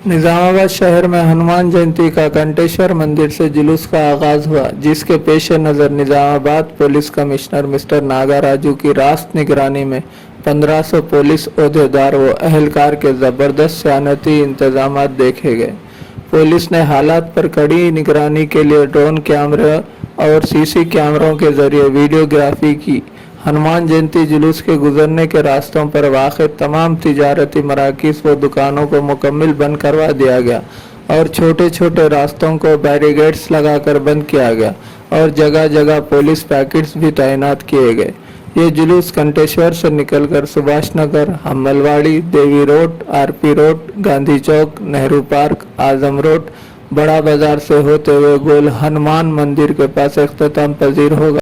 निजामाबाद शहर में हनुमान जयंती का कंटेश्वर मंदिर से जुलूस का आगाज हुआ, जिसके पेश नज़र Nizamabad police commissioner mister Nagaraju की रास्त निगरानी में 1500 पुलिस ओहदेदार व अहलकार के ज़बरदस्त सयानती इंतजाम देखे गए। पुलिस ने हालात पर कड़ी निगरानी के लिए ड्रोन कैमरे और सीसी कैमरों के जरिए वीडियोग्राफी की। हनुमान जयंती जुलूस के गुजरने के रास्तों पर वाक़ तमाम तिजारती मराकिज़ व दुकानों को मुकम्मल बंद करवा दिया गया और छोटे छोटे रास्तों को बैरिकेड्स लगाकर बंद किया गया और जगह जगह पुलिस पैकेट्स भी तैनात किए गए। ये जुलूस कंटेश्वर से निकलकर सुभाष नगर, हम्मलवाड़ी, देवी रोड, आरपी रोड, गांधी चौक, नेहरू पार्क, आजम रोड, बड़ा बाजार से होते हुए गोल हनुमान मंदिर के पास इख्तिताम पजीर होगा।